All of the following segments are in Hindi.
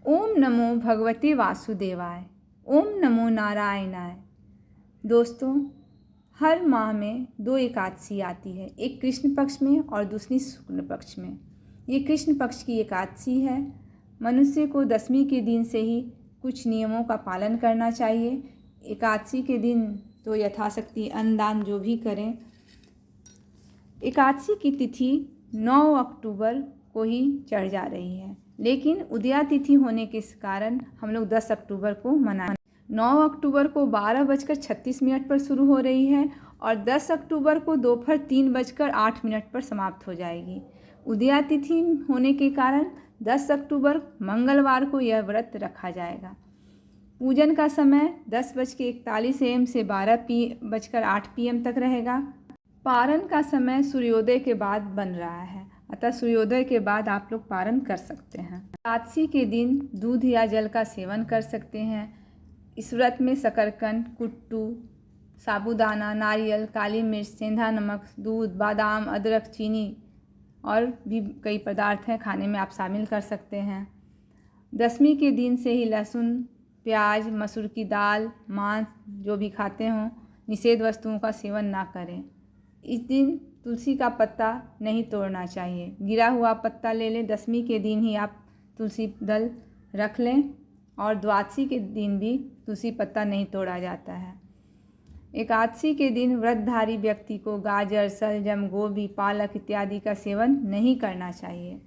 ओम नमो भगवते वासुदेवाय। ओम नमो नारायणाय। दोस्तों, हर माह में 2 एकादशी आती है, एक कृष्ण पक्ष में और दूसरी शुक्ल पक्ष में। ये कृष्ण पक्ष की एकादशी है। मनुष्य को दशमी के दिन से ही कुछ नियमों का पालन करना चाहिए। एकादशी के दिन तो यथाशक्ति अन्नदान जो भी करें। एकादशी की तिथि 9 अक्टूबर को ही चढ़ जा रही है, लेकिन उदया तिथि होने के कारण हम लोग 10 अक्टूबर को मनाएं। 9 अक्टूबर को 12:36 पर शुरू हो रही है और 10 अक्टूबर को दोपहर 3:08 पर समाप्त हो जाएगी। उदया तिथि होने के कारण 10 अक्टूबर मंगलवार को यह व्रत रखा जाएगा। पूजन का समय 10:41 AM से 12:08 PM तक रहेगा। पारण का समय सूर्योदय के बाद बन रहा है, अतः सूर्योदय के बाद आप लोग पारण कर सकते हैं। एकादशी के दिन दूध या जल का सेवन कर सकते हैं। इस व्रत में शकरकंद, कुट्टू, साबूदाना, नारियल, काली मिर्च, सेंधा नमक, दूध, बादाम, अदरक, चीनी और भी कई पदार्थ हैं खाने में आप शामिल कर सकते हैं। दशमी के दिन से ही लहसुन, प्याज, मसूर की दाल, मांस जो भी खाते हों, निषेध वस्तुओं का सेवन ना करें। इस दिन तुलसी का पत्ता नहीं तोड़ना चाहिए, गिरा हुआ पत्ता ले लें। दशमी के दिन ही आप तुलसी दल रख लें और द्वादशी के दिन भी तुलसी पत्ता नहीं तोड़ा जाता है। एकादशी के दिन व्रतधारी व्यक्ति को गाजर, शलजम, गोभी, पालक इत्यादि का सेवन नहीं करना चाहिए।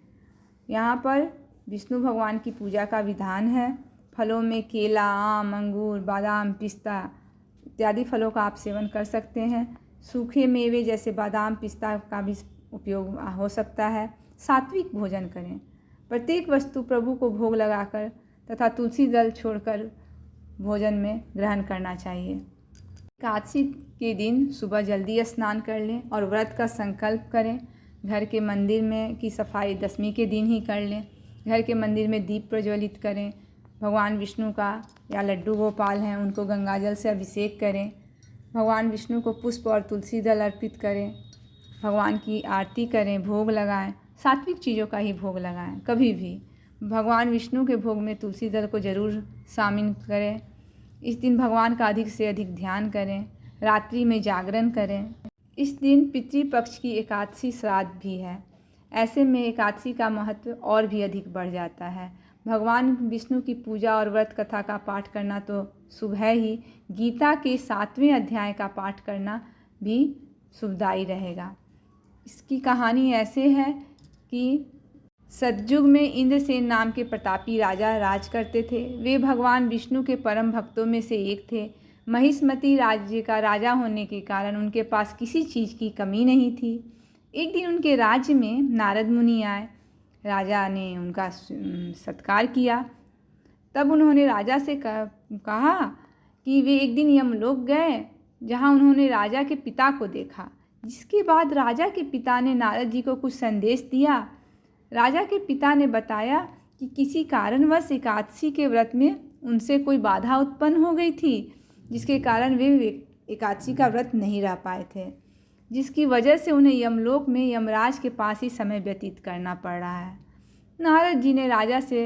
यहाँ पर विष्णु भगवान की पूजा का विधान है। फलों में केला, आम, अंगूर, बादाम, पिस्ता इत्यादि फलों का आप सेवन कर सकते हैं। सूखे मेवे जैसे बादाम, पिस्ता का भी उपयोग हो सकता है। सात्विक भोजन करें। प्रत्येक वस्तु प्रभु को भोग लगाकर तथा तुलसी दल छोड़कर भोजन में ग्रहण करना चाहिए। एकादशी के दिन सुबह जल्दी स्नान कर लें और व्रत का संकल्प करें। घर के मंदिर में की सफाई दशमी के दिन ही कर लें। घर के मंदिर में दीप प्रज्वलित करें। भगवान विष्णु का या लड्डू गोपाल हैं उनको गंगाजल से अभिषेक करें। भगवान विष्णु को पुष्प और तुलसी दल अर्पित करें। भगवान की आरती करें, भोग लगाएं। सात्विक चीज़ों का ही भोग लगाएं। कभी भी भगवान विष्णु के भोग में तुलसी दल को ज़रूर शामिल करें। इस दिन भगवान का अधिक से अधिक ध्यान करें। रात्रि में जागरण करें। इस दिन पितृपक्ष की एकादशी श्राद्ध भी है। ऐसे में एकादशी का महत्व और भी अधिक बढ़ जाता है। भगवान विष्णु की पूजा और व्रत कथा का पाठ करना तो शुभ है ही, गीता के 7वें अध्याय का पाठ करना भी शुभदायी रहेगा। इसकी कहानी ऐसे है कि सतयुग में इंद्रसेन नाम के प्रतापी राजा राज करते थे। वे भगवान विष्णु के परम भक्तों में से एक थे। महिष्मती राज्य का राजा होने के कारण उनके पास किसी चीज़ की कमी नहीं थी। एक दिन उनके राज्य में नारद मुनि आए। राजा ने उनका सत्कार किया। तब उन्होंने राजा से कहा कि वे एक दिन यमलोक गए, जहां उन्होंने राजा के पिता को देखा। जिसके बाद राजा के पिता ने नारद जी को कुछ संदेश दिया। राजा के पिता ने बताया कि किसी कारणवश एकादशी के व्रत में उनसे कोई बाधा उत्पन्न हो गई थी, जिसके कारण वे एकादशी का व्रत नहीं रह पाए थे, जिसकी वजह से उन्हें यमलोक में यमराज के पास ही समय व्यतीत करना पड़ रहा है। नारद जी ने राजा से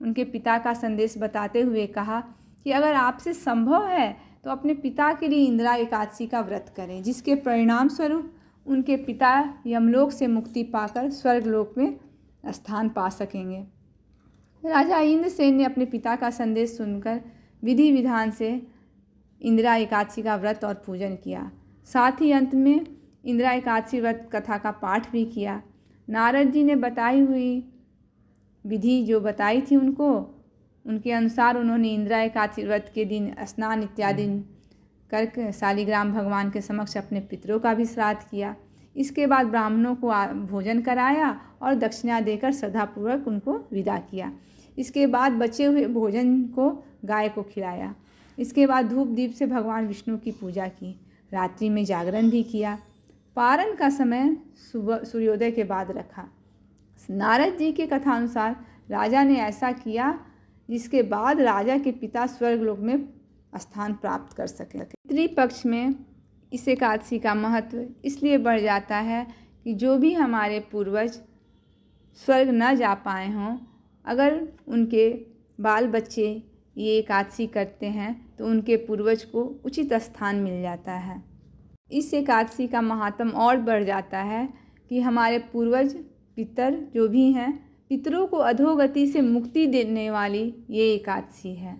उनके पिता का संदेश बताते हुए कहा कि अगर आपसे संभव है तो अपने पिता के लिए इंदिरा एकादशी का व्रत करें, जिसके परिणाम स्वरूप उनके पिता यमलोक से मुक्ति पाकर स्वर्गलोक में स्थान पा सकेंगे। राजा इंद्रसेन ने अपने पिता का संदेश सुनकर विधि विधान से इंदिरा एकादशी का व्रत और पूजन किया। साथ ही अंत में इंदिरा एकादशी व्रत कथा का पाठ भी किया। नारद जी ने बताई हुई विधि जो बताई थी उनके अनुसार उन्होंने इंदिरा एकादशी व्रत के दिन स्नान इत्यादि करके शालिग्राम भगवान के समक्ष अपने पितरों का भी श्राद्ध किया। इसके बाद ब्राह्मणों को भोजन कराया और दक्षिणा देकर श्रद्धापूर्वक उनको विदा किया। इसके बाद बचे हुए भोजन को गाय को खिलाया। इसके बाद धूप दीप से भगवान विष्णु की पूजा की। रात्रि में जागरण भी किया। पारण का समय सुबह सूर्योदय के बाद रखा। नारद जी के कथानुसार राजा ने ऐसा किया, जिसके बाद राजा के पिता स्वर्गलोक में स्थान प्राप्त कर सके। पितृपक्ष में इस एकादशी का महत्व इसलिए बढ़ जाता है कि जो भी हमारे पूर्वज स्वर्ग न जा पाए हों, अगर उनके बाल बच्चे ये एकादशी करते हैं तो उनके पूर्वज को उचित स्थान मिल जाता है। इस एकादशी का महात्म और बढ़ जाता है कि हमारे पूर्वज पितर जो भी हैं, पितरों को अधोगति से मुक्ति देने वाली ये एकादशी है।